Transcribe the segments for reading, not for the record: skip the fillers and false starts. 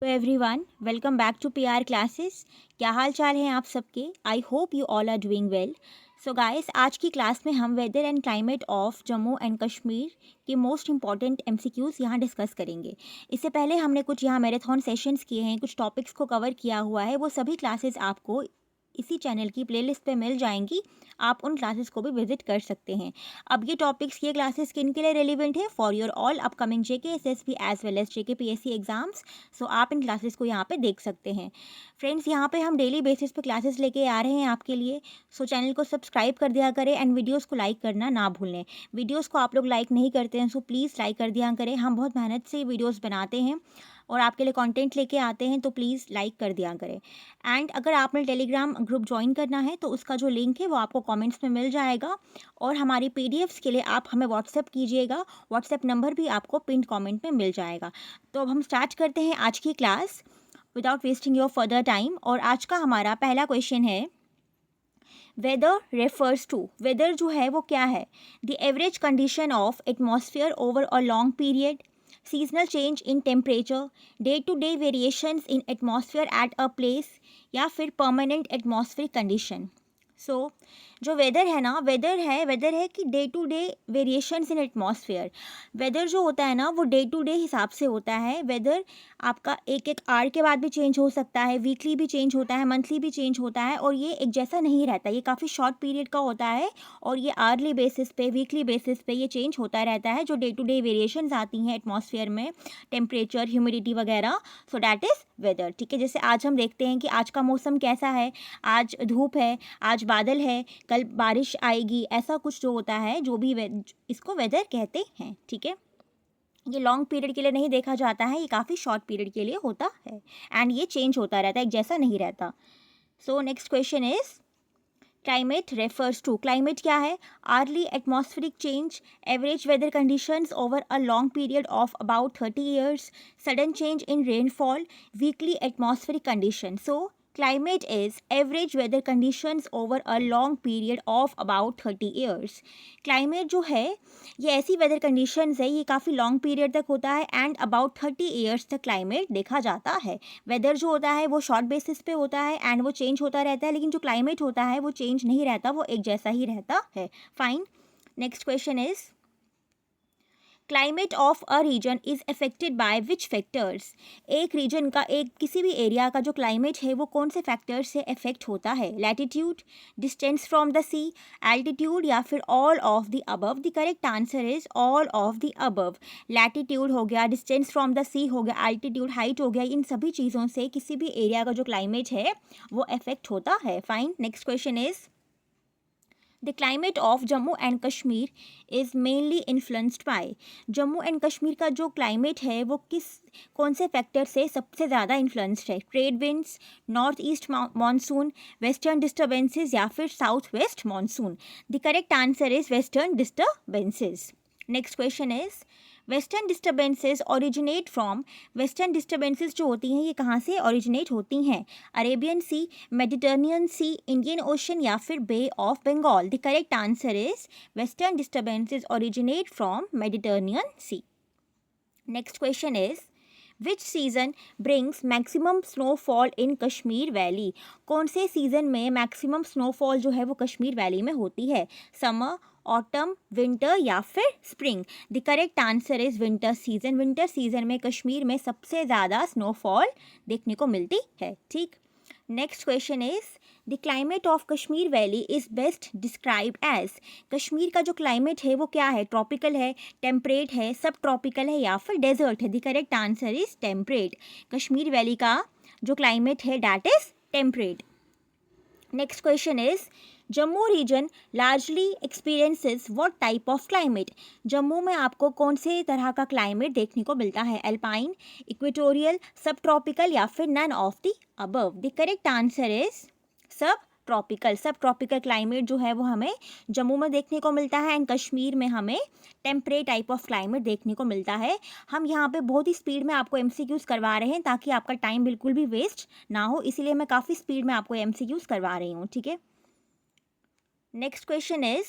तो everyone welcome back to PR classes. क्या हाल चाल हैं आप सबके? I hope you all are doing well. So guys, आज की क्लास में हम weather and climate of Jammu and Kashmir के मोस्ट इंपॉर्टेंट एमसीक्यूज़ यहाँ डिस्कस करेंगे। इससे पहले हमने कुछ यहाँ मैराथन सेशंस किए हैं, कुछ टॉपिक्स को कवर किया हुआ है। वो सभी क्लासेस आपको इसी चैनल की प्लेलिस्ट पे मिल जाएंगी। आप उन क्लासेस को भी विजिट कर सकते हैं। अब ये टॉपिक्स, ये क्लासेस किन के लिए रेलिवेंट है? For your all upcoming JK SSB as well as JK PSC exams. So आप इन क्लासेस को यहाँ पे देख सकते हैं। फ्रेंड्स, यहाँ पे हम डेली बेसिस पे क्लासेस लेके आ रहे हैं आपके लिए। सो चैनल को सब्सक्राइब कर दिया करें एंड वीडियोस को लाइक करना ना भूलें। वीडियोस को आप लोग लाइक नहीं करते हैं, सो प्लीज़ लाइक कर दिया करें। हम बहुत मेहनत से वीडियोस बनाते हैं और आपके लिए कंटेंट लेके आते हैं, तो प्लीज़ लाइक कर दिया करें। एंड अगर आपने टेलीग्राम ग्रुप ज्वाइन करना है तो उसका जो लिंक है वो आपको कमेंट्स में मिल जाएगा। और हमारी पीडीएफ्स के लिए आप हमें व्हाट्सएप कीजिएगा। व्हाट्सएप नंबर भी आपको पिन कमेंट में मिल जाएगा। तो अब हम स्टार्ट करते हैं आज की class without wasting your further time. और आज का हमारा पहला क्वेश्चन है, वेदर रेफर्स टू, वेदर जो है वो क्या है? The average condition of atmosphere over a long period, seasonal change in temperature, day to day variations in atmosphere at a place, या फिर परमानेंट एटमॉस्फेरिक कंडीशन। सो जो वेदर है ना, वेदर है कि day to day variations in atmosphere. Weather जो होता है ना वो डे टू डे हिसाब से होता है। वेदर आपका एक एक आवर के बाद भी चेंज हो सकता है, वीकली भी चेंज होता है, मंथली भी चेंज होता है, और ये एक जैसा नहीं रहता। ये काफ़ी शॉर्ट पीरियड का होता है और ये आवर्ली बेसिस पे, वीकली बेसिस पे ये चेंज होता रहता है। जो डे टू डे वेरिएशंस आती हैं एटमॉस्फेयर में, टेम्परेचर, ह्यूमिडिटी वगैरह, सो दैट इज़ वेदर। ठीक है, जैसे आज हम देखते हैं कि आज का मौसम कैसा है। आज धूप है, आज बादल है, कल बारिश आएगी, ऐसा कुछ जो होता है, जो भी इसको वेदर कहते हैं। ठीक है, ये लॉन्ग पीरियड के लिए नहीं देखा जाता है, ये काफ़ी शॉर्ट पीरियड के लिए होता है एंड ये चेंज होता रहता है, एक जैसा नहीं रहता। So next question is, climate refers to, climate क्या है? Early atmospheric change, average weather conditions over a long period of about 30 years, sudden change in rainfall, weekly atmospheric condition. So climate is average weather conditions over a long period of about 30 years. climate जो है ये ऐसी weather conditions है, ये काफ़ी long period तक होता है एंड अबाउट 30 ईयर्स तक क्लाइमेट देखा जाता है। वेदर जो होता है वो शॉर्ट बेसिस पे होता है एंड वो चेंज होता रहता है, लेकिन जो क्लाइमेट होता है वो चेंज नहीं रहता, वो एक जैसा ही रहता है। Fine, next question is, climate of a region is affected by which factors? एक रीजन का, एक किसी भी एरिया का जो क्लाइमेट है वो कौन से फैक्टर्स से अफेक्ट होता है? Latitude, distance from the sea, altitude, या फिर all of the above? The correct answer is all of the above. Latitude हो गया, डिस्टेंस फ्रॉम द सी हो गया, एल्टीट्यूड हाइट हो गया, इन सभी चीज़ों से किसी भी एरिया का जो क्लाइमेट है वो अफेक्ट होता है। Fine, next question is, the climate of Jammu and Kashmir is mainly influenced by, Jammu and Kashmir का जो क्लाइमेट है वो कौन से फैक्टर से सबसे ज़्यादा इन्फ्लुएंस्ड है? Trade winds, north east monsoon, western disturbances, या फिर south west monsoon? The correct answer is western disturbances. Next question is, western disturbances originate from, western disturbances जो होती हैं ये कहाँ से ओरिजिनेट होती हैं? Arabian Sea, Mediterranean Sea, Indian Ocean, या फिर bay of Bengal? The correct answer is western disturbances originate from Mediterranean Sea. Next question is, which season brings maximum snowfall in Kashmir valley? कौन से सीजन में मैक्सिमम स्नोफॉल जो है वो Kashmir valley में होती है? समर, ऑटम, विंटर, या फिर spring? The correct answer is winter season. Winter season में कश्मीर में सबसे ज़्यादा स्नोफॉल देखने को मिलती है। ठीक, next question is, the climate of Kashmir valley is best described as, Kashmir का जो क्लाइमेट है वो क्या है? ट्रॉपिकल है, टेम्परेट है, सब ट्रॉपिकल है, या फिर डेजर्ट है? The correct answer is temperate. Kashmir valley का जो क्लाइमेट है that is temperate. Next question is, Jammu region largely experiences what type of climate? Jammu में आपको कौन से तरह का क्लाइमेट देखने को मिलता है? अल्पाइन, इक्वेटोरियल, सब ट्रॉपिकल, या फिर none of the above? The correct answer is sub tropical. Sub tropical climate जो है वो हमें जम्मू में देखने को मिलता है एंड कश्मीर में हमें टेम्परेट टाइप ऑफ क्लाइमेट देखने को मिलता है। हम यहाँ पे बहुत ही स्पीड में आपको एमसीक्यूज करवा रहे हैं ताकि आपका टाइम बिल्कुल भी वेस्ट ना हो, इसीलिए मैं काफ़ी स्पीड में आपको एमसीक्यूज करवा रही हूँ। ठीक है, next question is,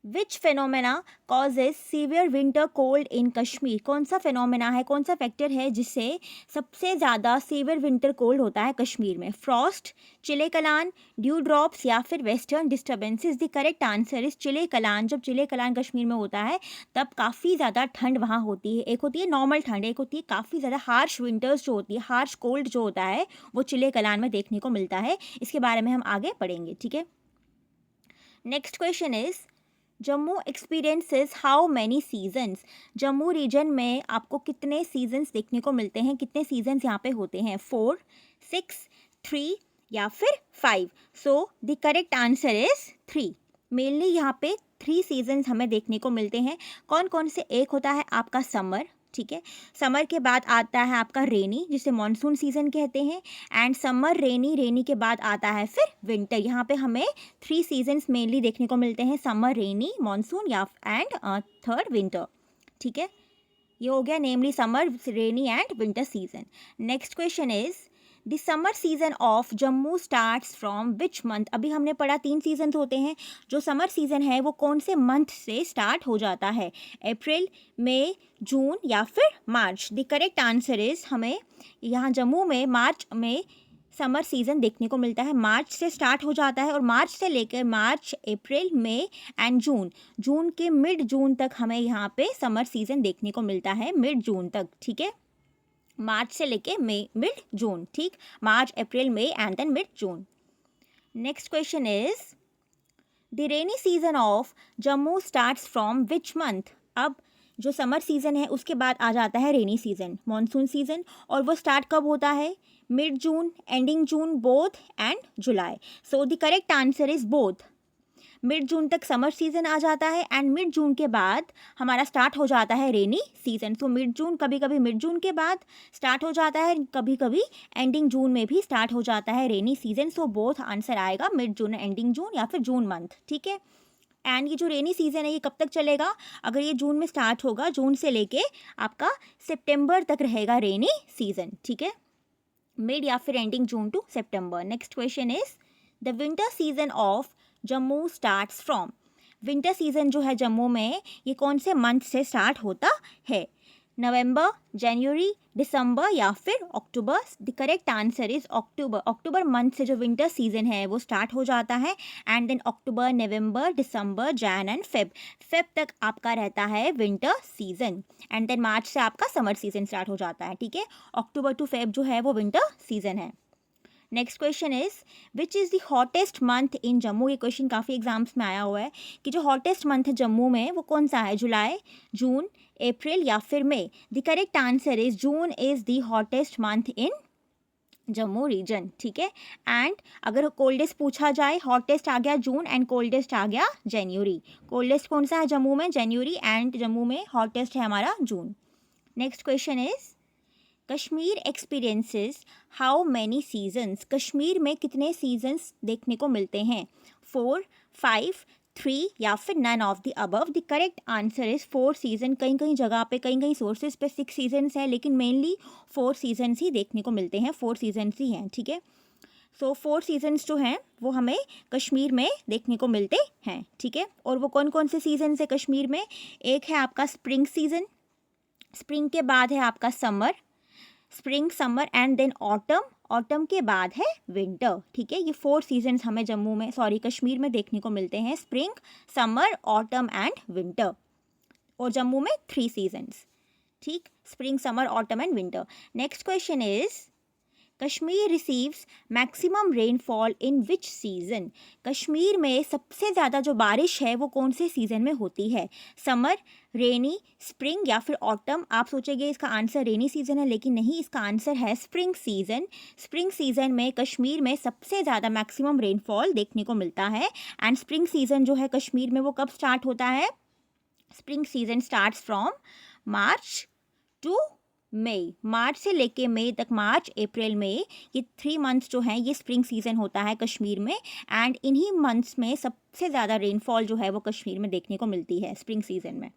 which phenomena causes severe winter cold in Kashmir? कौन सा फेनोमेना है, कौन सा फैक्टर है जिससे सबसे ज़्यादा सीवियर विंटर कोल्ड होता है कश्मीर में? Frost, Chillai Kalan, dew drops या फिर western disturbances? The correct answer is Chillai Kalan. जब चिले कलान कश्मीर में होता है तब काफ़ी ज़्यादा ठंड वहाँ होती है। एक होती है नॉर्मल ठंड, एक होती है काफ़ी ज़्यादा हार्श विंटर्स जो होती है, हार्श कोल्ड जो होता है वो चिले कलान में देखने को मिलता है। इसके बारे में हम आगे पढ़ेंगे, ठीक है। Next question is Jammu experiences how many seasons? Jammu region में आपको कितने सीजन्स देखने को मिलते हैं, कितने सीजन्स यहाँ पे होते हैं? 4, 6, 3 या फिर 5? सो the correct answer is 3। Mainly यहाँ पे 3 सीजन्स हमें देखने को मिलते हैं। कौन कौन से? एक होता है आपका समर, ठीक है। समर के बाद आता है आपका रेनी, जिसे मानसून सीजन कहते हैं। एंड समर, रेनी, रेनी के बाद आता है फिर विंटर। यहाँ पे हमें 3 सीजन्स मेनली देखने को मिलते हैं, समर, रेनी, मानसून या एंड थर्ड विंटर, ठीक है। ये हो गया namely summer, rainy and winter season. Next question is the summer season of Jammu starts from which month? अभी हमने पढ़ा 3 सीजन होते हैं। जो समर सीजन है वो कौन से मंथ से स्टार्ट हो जाता है? अप्रैल, मई, जून या फिर मार्च? द करेक्ट आंसर इज हमें यहाँ जम्मू में मार्च में समर सीजन देखने को मिलता है। मार्च से स्टार्ट हो जाता है और मार्च से लेकर मार्च, अप्रैल, मई एंड जून, जून के मिड जून तक हमें यहाँ पे समर सीजन देखने को मिलता है, मिड जून तक, ठीक है। मार्च से लेके मई, मिड जून, ठीक। March, April, May and then mid June. Next question is the rainy season of Jammu starts from which month? अब जो समर सीजन है उसके बाद आ जाता है रेनी सीजन, मानसून सीजन, और वो स्टार्ट कब होता है? Mid June, ending June, both and July. So the correct answer is both. Mid June तक समर सीजन आ जाता है एंड मिड जून के बाद हमारा स्टार्ट हो जाता है रेनी सीजन। सो मिड जून, कभी कभी मिड जून के बाद स्टार्ट हो जाता है, कभी कभी एंडिंग जून में भी स्टार्ट हो जाता है rainy season. So both answer आएगा, मिड जून, एंडिंग जून या फिर जून मंथ, ठीक है। एंड ये जो रेनी सीजन है ये कब तक चलेगा? अगर ये जून में स्टार्ट होगा, जून से लेके आपका सितंबर तक रहेगा रेनी सीजन, ठीक है। मिड या फिर ending June to September. Next question is the winter season of Jammu starts from? Winter season जो है जम्मू में ये कौन से मंथ से स्टार्ट होता है? नवंबर, जनवरी, दिसंबर या फिर October? The correct answer is October. October month से जो विंटर सीजन है वो स्टार्ट हो जाता है and then October, November, December, Jan and Feb तक आपका रहता है winter season. And then March से आपका समर सीजन स्टार्ट हो जाता है, ठीक है। अक्टूबर टू फेब जो है वो विंटर सीजन है। Next question is which is the hottest month in Jammu? ये क्वेश्चन काफ़ी एग्जाम्स में आया हुआ है कि जो हॉटेस्ट मंथ है जम्मू में वो कौन सा है? जुलाई, जून, अप्रैल या फिर May? The correct answer is June is the hottest month in Jammu region, ठीक है। एंड अगर कोल्डेस्ट पूछा जाए, हॉटेस्ट आ गया जून एंड कोल्डेस्ट आ गया जनवरी। कोल्डेस्ट कौन सा है जम्मू में? जनवरी, एंड जम्मू में हॉटेस्ट है हमारा June. Next question is Kashmir experiences how many seasons? Kashmir में कितने सीजन्स देखने को मिलते हैं? 4, 5, 3 या फिर none of the above? The correct answer is 4 season. कहीं कहीं जगह पे, कहीं कहीं सोर्सेज पे 6 सीजन्स है, लेकिन मेनली 4 सीजन्स ही देखने को मिलते हैं, 4 सीजन्स ही हैं, ठीक है। सो 4 सीजन्स जो हैं वो हमें कश्मीर में देखने को मिलते हैं, ठीक है। और वो कौन कौन से सीजन्स है कश्मीर में? एक है आपका स्प्रिंग सीजन, स्प्रिंग के बाद है आपका summer, spring, summer and then autumn, autumn के बाद है विंटर, ठीक है। ये 4 सीजन्स हमें जम्मू में, सॉरी कश्मीर में देखने को मिलते हैं, spring, summer, autumn and winter. और जम्मू में 3 सीजन्स, ठीक, spring, summer, autumn and winter. Next question is Kashmir receives maximum rainfall in which season? Kashmir में सबसे ज़्यादा जो बारिश है वो कौन से सीज़न में होती है? समर, रेनी, स्प्रिंग या फिर ऑटम? आप सोचेंगे इसका आंसर रेनी सीजन है, लेकिन नहीं, इसका आंसर है स्प्रिंग सीजन। स्प्रिंग सीजन में कश्मीर में सबसे ज़्यादा मैक्सिमम रेनफॉल देखने को मिलता है। एंड स्प्रिंग सीजन जो है कश्मीर में वो कब स्टार्ट होता है? Spring season starts from March to May, March से लेके मई तक, मार्च, अप्रैल, मई, ये 3 मंथ्स जो हैं ये स्प्रिंग सीजन होता है कश्मीर में। एंड इन्हीं मंथ्स में सबसे ज़्यादा रेनफॉल जो है वो कश्मीर में देखने को मिलती है स्प्रिंग सीजन में,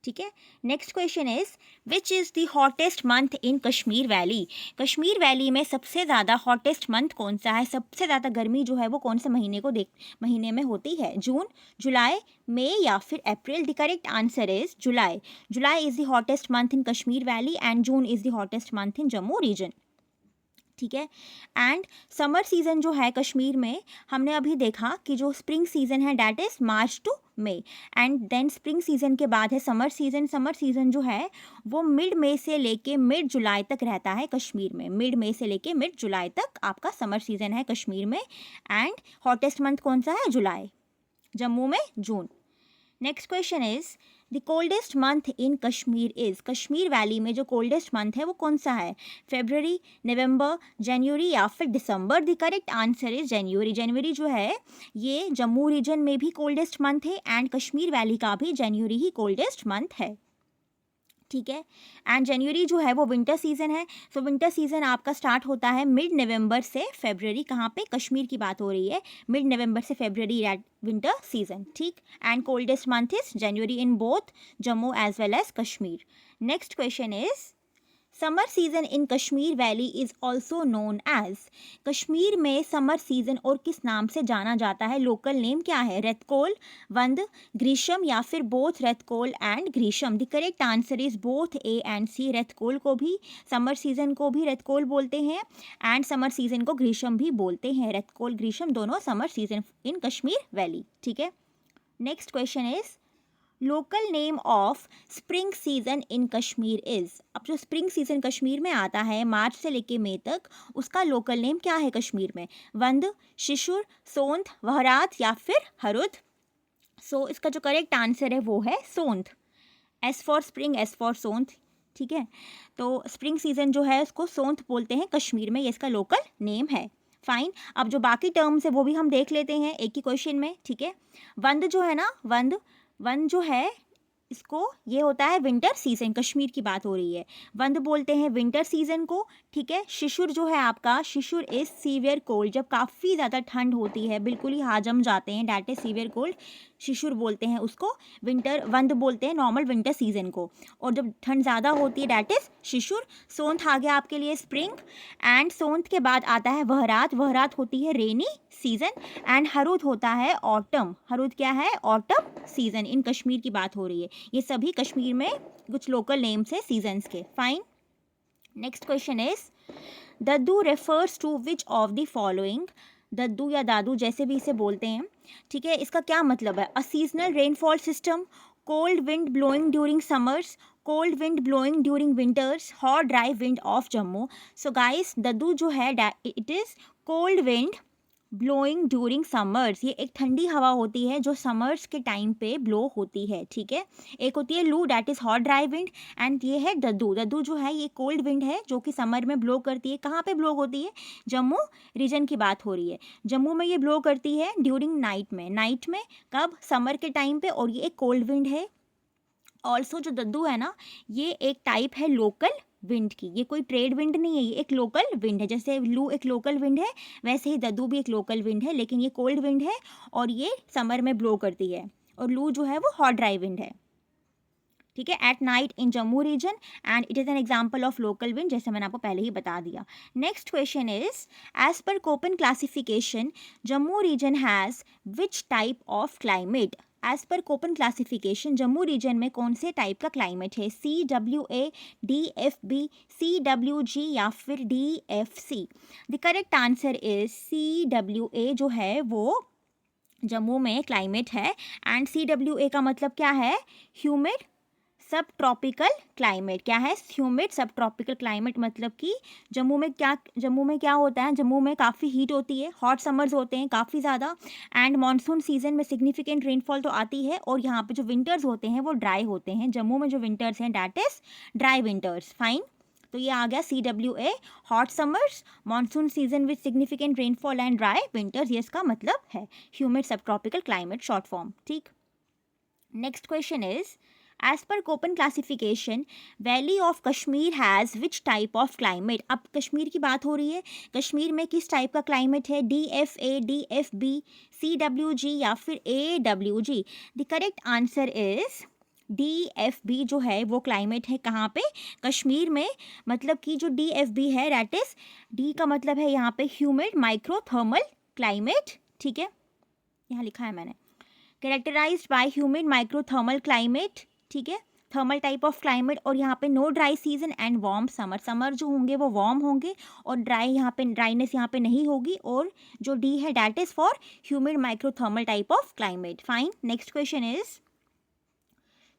ठीक है। Next question is which is the hottest month in Kashmir valley. Kashmir valley में सबसे ज़्यादा हॉटेस्ट मंथ कौन सा है, सबसे ज़्यादा गर्मी जो है वो कौन से महीने में होती है, जून, जुलाई, मई या फिर April. The correct answer is July. July is the hottest month in Kashmir valley and June is the hottest month in Jammu region. ठीक है। एंड समर सीज़न जो है कश्मीर में, हमने अभी देखा कि जो स्प्रिंग सीज़न है that is March to May, and then spring season के बाद है समर सीज़न। समर सीज़न जो है वो मिड मई से लेके मिड जुलाई तक रहता है कश्मीर में। मिड मई से लेके मिड जुलाई तक आपका समर सीज़न है कश्मीर में। एंड हॉटेस्ट मंथ कौन सा है, जुलाई। जम्मू में June. Next question is the coldest month in Kashmir is. Kashmir valley में जो कोल्डेस्ट मंथ है वो कौन सा है, फेब्रवरी, नवंबर, जनवरी या फिर December. The correct answer is January. January जो है ये जम्मू रीजन में भी कोल्डेस्ट मंथ है एंड कश्मीर वैली का भी जनवरी ही कोल्डेस्ट मंथ है। ठीक है। एंड जनवरी जो है वो विंटर सीज़न है। सो विंटर सीज़न आपका स्टार्ट होता है मिड नवंबर से फेब्रवरी। कहाँ पे, कश्मीर की बात हो रही है। मिड नवंबर से फेब्रवरी एट विंटर सीज़न। ठीक। And coldest month is January in both Jammu as well as Kashmir. Next question is summer season in Kashmir valley is also known as. Kashmir में समर सीज़न और किस नाम से जाना जाता है, लोकल नेम क्या है, रेतकोल, वंद, ग्रीष्म या फिर बोथ रेतकोल एंड ग्रीष्म। The correct answer is both A and C. Retkol को भी, समर सीज़न को भी रेतकोल बोलते हैं एंड समर सीज़न को ग्रीष्म भी बोलते हैं। रेतकोल ग्रीष्म दोनों summer season in Kashmir valley. ठीक है। Next question is local name of spring season in Kashmir is. अब जो स्प्रिंग सीजन कश्मीर में आता है मार्च से लेके मई तक, उसका लोकल नेम क्या है कश्मीर में, वंद, शिशुर, सोंध, वहरात या फिर हरुद। सो इसका जो करेक्ट आंसर है वो है Sonth. S for spring, S for Sonth. ठीक है। तो स्प्रिंग सीजन जो है उसको सोंध बोलते हैं कश्मीर में, ये इसका लोकल नेम है। फाइन। अब जो बाकी टर्म्स है वो भी हम देख लेते हैं एक ही क्वेश्चन में। ठीक है। वंद जो है ना, वंद जो है इसको, ये होता है विंटर सीजन, कश्मीर की बात हो रही है, वंद बोलते हैं विंटर सीजन को। ठीक है। शिशुर जो है आपका, शिशुर इज सीवियर कोल्ड, जब काफ़ी ज़्यादा ठंड होती है, बिल्कुल ही हाजम जाते हैं, डैट इज सीवियर कोल्ड, शिशुर बोलते हैं उसको। विंटर वंद बोलते हैं नॉर्मल विंटर सीजन को, और जब ठंड ज़्यादा होती है डैट इज शिशुर। सोंठ आ गया आपके लिए स्प्रिंग, एंड सोंठ के बाद आता है वहरात। वहरात होती है रेनी सीजन, एंड हरुद होता है ऑटम। हरुद क्या है, ऑटम सीजन। इन कश्मीर की बात हो रही है। ये सभी कश्मीर में कुछ लोकल नेम्स है सीजन्स के। Fine. Next question is Daddu refers to which of the following. Daddu या दादू जैसे भी इसे बोलते हैं। ठीक है। इसका क्या मतलब है, a seasonal rainfall system, cold wind blowing during summers, cold wind blowing during winters, hot dry wind of Jammu. So guys Daddu जो है it is cold wind blowing during summers. ये एक ठंडी हवा होती है जो समर्स के टाइम पे ब्लो होती है। ठीक है। एक होती है लू, that is hot dry wind, and ये है दद्दू। दद्दू जो है ये कोल्ड विंड है जो कि समर में ब्लो करती है। कहाँ पे ब्लो होती है, जम्मू रीजन की बात हो रही है। जम्मू में ये ब्लो करती है ड्यूरिंग नाइट में। नाइट में कब, समर के टाइम पे, और ये एक कोल्ड विंड है। ऑल्सो जो दद्दू है ना, ये एक टाइप है लोकल विंड की, ये कोई ट्रेड विंड नहीं है, ये एक लोकल विंड है। जैसे लू एक लोकल विंड है, वैसे ही दद्दू भी एक लोकल विंड है, लेकिन ये कोल्ड विंड है और ये समर में ब्लो करती है। और लू जो है वो हॉट ड्राई विंड है। ठीक है। At night in Jammu region, and it is an example of local wind, जैसे मैंने आपको पहले ही बता दिया। Next question is as per Koppen classification Jammu region has which type of climate. As per Koppen classification Jammu region में कौन से टाइप का क्लाइमेट है, CWA, DFB, CWG या फिर DFC। The correct answer is CWA जो है वो जम्मू में क्लाइमेट है। एंड CWA का मतलब क्या है, ह्यूमिड सब ट्रॉपिकल क्लाइमेट। क्या है, ह्यूमिड सब ट्रॉपिकल क्लाइमेट, मतलब कि जम्मू में क्या होता है, जम्मू में काफ़ी हीट होती है, हॉट समर्स होते हैं काफ़ी ज़्यादा, एंड मानसून सीजन में सिग्निफिकेंट रेनफॉल तो आती है, और यहाँ पे जो विंटर्स होते हैं वो ड्राई होते हैं। जम्मू में जो विंटर्स हैं that is dry winters. Fine. तो ये आ गया CWA, hot summers, monsoon season with significant rainfall and dry winters, ये इसका मतलब है humid sub tropical climate, short form. ठीक। Next question is as per Koppen classification valley of Kashmir has which type of climate. अब कश्मीर की बात हो रही है, कश्मीर में किस टाइप का क्लाइमेट है, DFA, DFB, CWG या फिर AWG। The correct answer is DFB जो है वो क्लाइमेट है कहाँ पे, कश्मीर में। मतलब कि जो DFB है दैट इज, डी का मतलब है यहाँ पे ह्यूमिड माइक्रोथर्मल क्लाइमेट, ठीक है, यहाँ लिखा है मैंने, characterised by humid microthermal climate, ठीक है, थर्मल टाइप ऑफ क्लाइमेट। और यहाँ पे no dry season and warm summer, summer जो होंगे वो वार्म होंगे और ड्राई यहाँ पे ड्राइनेस यहाँ पे नहीं होगी। और जो डी है that is for humid microthermal type of climate. Fine, next question is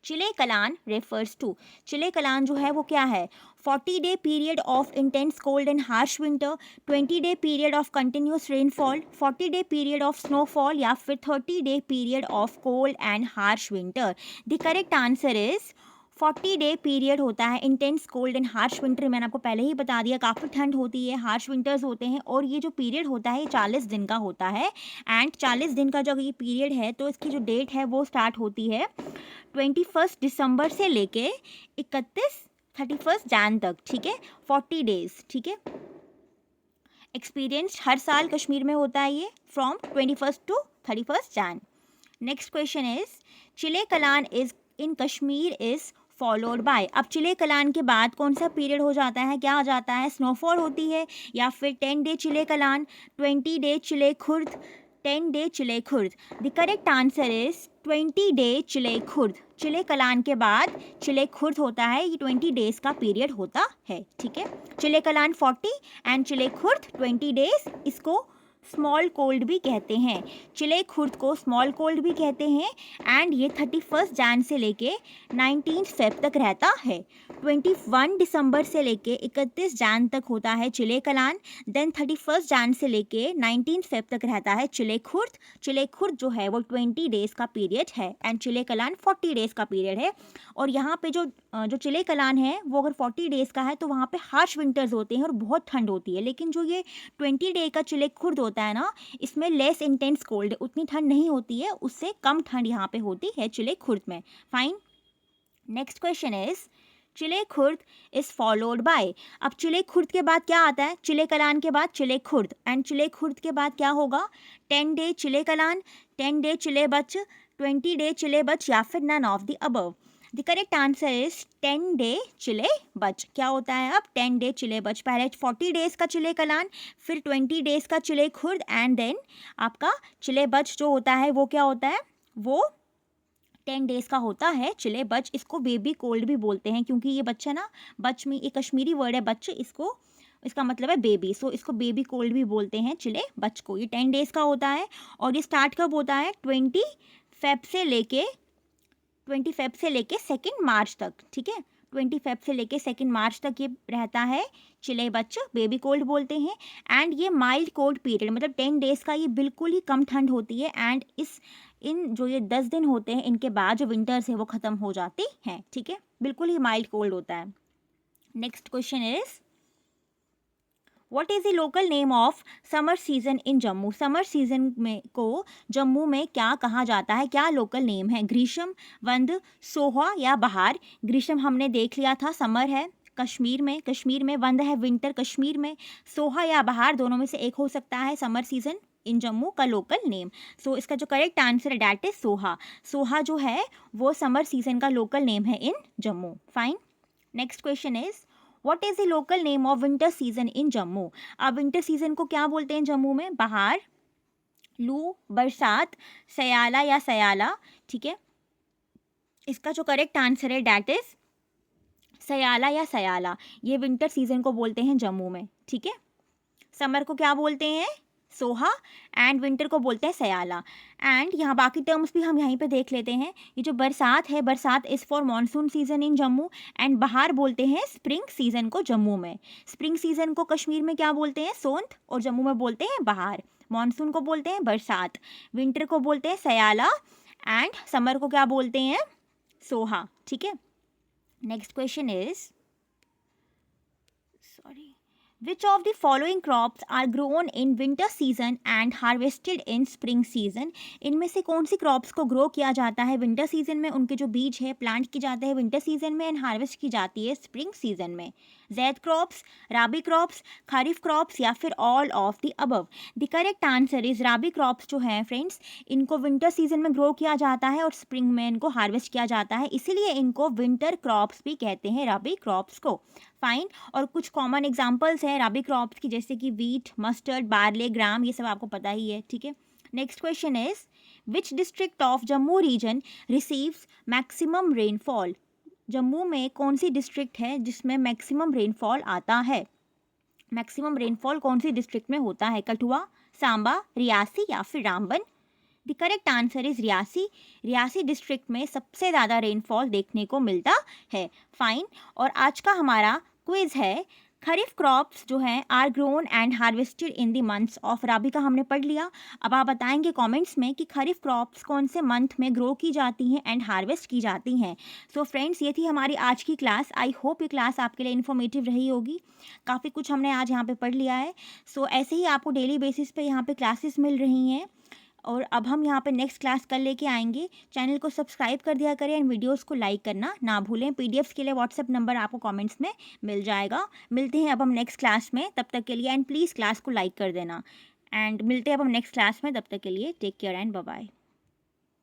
Chillai Kalan refers to, Chillai Kalan जो है वो क्या है, 40-day period of intense cold and harsh winter, 20-day period of continuous rainfall, 40-day period of snowfall या फिर 30-day period of cold and harsh winter. The correct answer is 40-day period होता है intense cold and harsh winter. मैंने आपको पहले ही बता दिया, काफ़ी ठंड होती है, हार्श विंटर्स होते हैं, और ये जो पीरियड होता है ये 40 दिन का होता है। एंड 40 दिन का जो ये पीरियड है तो इसकी जो डेट है वो स्टार्ट होती है 21 दिसंबर से लेके 31 जैन तक, ठीक है, 40 डेज, ठीक है। एक्सपीरियंस हर साल कश्मीर में होता है ये from 21 to 31 Jain. Next question is Chillai Kalan is in Kashmir is followed by, अब चिले कलान के बाद कौन सा पीरियड हो जाता है, क्या हो जाता है, स्नोफॉल होती है या फिर 10 day Chillai Kalan, 20 day Chillai Khurd, 10 day Chillai Khurd. The correct answer is 20 day Chillai Khurd. Chillai Kalan के बाद चिले खुर्द होता है, ये 20 डेज का पीरियड होता है, ठीक है। चिले Kalan 40 and Chile Khurd 20 days, इसको स्मॉल कोल्ड भी कहते हैं, चिले खुर्द को स्मॉल कोल्ड भी कहते हैं। एंड ये 31 जैन से लेके 19 फेब तक रहता है, 21 दिसंबर से लेके 31 जैन तक होता है चिले कलान, देन 31 जैन से लेके 19 फेब तक रहता है चिले खुर्द। चिले खुर्द जो है वो 20 डेज़ का पीरियड है एंड चिले कलान 40 डेज़ का पीरियड है। और यहाँ पे जो चिले कलान है वो अगर 40 डेज़ का है तो वहाँ पे हार्श विंटर्स होते हैं और बहुत ठंड होती है, लेकिन जो ये 20 डे का चिले खुर्द होता है ना, इसमें लेस इंटेंस कोल्ड, उतनी ठंड नहीं होती है, उससे कम ठंड यहाँ पे होती है चिले खुर्द में। Fine, next question is Chile Khurd is followed by, अब चिले खुर्द के बाद क्या आता है, चिले कलान के बाद चिले खुर्द, एंड चिले खुर्द के बाद क्या होगा, 10 डे चिले कलान, 10 डे चिले बच, 20 डे चिले बच या फिर none of the above. The correct answer is 10 day Chillai Bachha. क्या होता है अब, 10 डे चिले बच, पहले 40 डेज का चिले कलान, फिर 20 डेज का चिले खुर्द एंड देन आपका चिले बच जो होता है वो क्या होता है, वो 10 डेज का होता है चिले बच। इसको बेबी कोल्ड भी बोलते हैं क्योंकि ये बच्चा ना, बच में एक कश्मीरी वर्ड है बच, इसको इसका मतलब है बेबी, सो इसको बेबी कोल्ड भी बोलते हैं चिले बच को। ये 10 डेज का होता है और ये स्टार्ट कब होता है, 20 फेब से लेके 2 मार्च तक, ठीक है, 20 फेब से लेके 2 मार्च तक ये रहता है चिले बच, बेबी कोल्ड बोलते हैं। एंड ये माइल्ड कोल्ड पीरियड, मतलब 10 डेज़ का ये बिल्कुल ही कम ठंड होती है एंड इन जो ये 10 दिन होते हैं इनके बाद जो विंटर्स है वो ख़त्म हो जाती हैं, ठीक है, बिल्कुल ही माइल्ड कोल्ड होता है। Next question is what is the local name of summer season in Jammu, summer season में को जम्मू में क्या कहा जाता है, क्या लोकल नेम है, ग्रीष्म, वंद, सोहा या बहार। ग्रीष्म हमने देख लिया था, समर है कश्मीर में, वंद है विंटर कश्मीर में, सोहा या बहार दोनों में से एक हो सकता है समर सीजन इन जम्मू का लोकल नेम। सो इसका जो करेक्ट आंसर है डैट इज सोहा। सोहा जो है वो समर सीजन का लोकल नेम है in Jammu. Fine, next question is what is the local name of winter season in Jammu. अब विंटर सीजन को क्या बोलते हैं जम्मू में, बहार, लू, बरसात, सयाला या सयाला, ठीक है। इसका जो करेक्ट आंसर है डैट इज सयाला या सयाला, ये विंटर सीजन को बोलते हैं जम्मू में, ठीक है। समर को क्या बोलते हैं, सोहा, एंड विंटर को बोलते हैं सयाला। एंड यहाँ बाकी टर्म्स भी हम यहीं पे देख लेते हैं। ये जो बरसात है, बरसात is for monsoon season in Jammu, and बहार बोलते हैं स्प्रिंग सीजन को जम्मू में। स्प्रिंग सीजन को कश्मीर में क्या बोलते हैं, सोंत, और जम्मू में बोलते हैं बहार। मानसून को बोलते हैं बरसात, विंटर को बोलते हैं सयाला, एंड समर को क्या बोलते हैं, सोहा, ठीक है। Next question is Which of the following crops are grown in winter season and harvested in spring season? इनमें से कौन सी क्रॉप्स को ग्रो किया जाता है विंटर सीजन में, उनके जो बीज है प्लांट की जाते हैं विंटर सीजन में एंड हार्वेस्ट की जाती है स्प्रिंग सीजन में। Zaid crops, rabi crops, kharif crops या फिर all of the above? The correct answer is rabi crops जो हैं फ्रेंड्स, इनको विंटर सीजन में ग्रो किया जाता है और स्प्रिंग में इनको हार्वेस्ट किया जाता है, इसीलिए इनको विंटर क्रॉप्स भी कहते हैं, राबी क्रॉप्स को। फाइन। और कुछ कॉमन एग्जांपल्स हैं राबी क्रॉप्स की, जैसे कि वीट, मस्टर्ड, बार्ले, ग्राम, ये सब आपको पता ही है, ठीक है। Next question is which district of Jammu region receives maximum rainfall? Jammu में कौन सी डिस्ट्रिक्ट है जिसमें मैक्सिमम रेनफॉल आता है? मैक्सिमम रेनफॉल कौन सी डिस्ट्रिक्ट में होता है? कठुआ, सांबा, रियासी या फिर Ramban? The correct answer is Reasi. Reasi district में सबसे ज़्यादा रेनफॉल देखने को मिलता है। फाइन। और आज का हमारा क्विज है, खरीफ क्रॉप्स जो हैं are grown and harvested in the months of rabi का हमने पढ़ लिया। अब आप बताएंगे कमेंट्स में कि खरीफ क्रॉप्स कौन से मंथ में ग्रो की जाती हैं एंड हार्वेस्ट की जाती हैं। सो फ्रेंड्स, ये थी हमारी आज की क्लास। आई होप ये क्लास आपके लिए इन्फॉर्मेटिव रही होगी। काफ़ी कुछ हमने आज यहाँ पे पढ़ लिया है। सो ऐसे ही आपको डेली बेसिस पे यहाँ पे क्लासेस मिल रही हैं। और अब हम यहाँ पे नेक्स्ट क्लास कल लेके आएंगे। चैनल को सब्सक्राइब कर दिया करें एंड वीडियोस को लाइक करना ना भूलें। पीडीएफ्स के लिए व्हाट्सएप नंबर आपको कमेंट्स में मिल जाएगा। मिलते हैं अब हम नेक्स्ट क्लास में, तब तक के लिए एंड प्लीज़ क्लास को लाइक कर देना। एंड मिलते हैं अब हम नेक्स्ट क्लास में, तब तक के लिए take care and bye bye.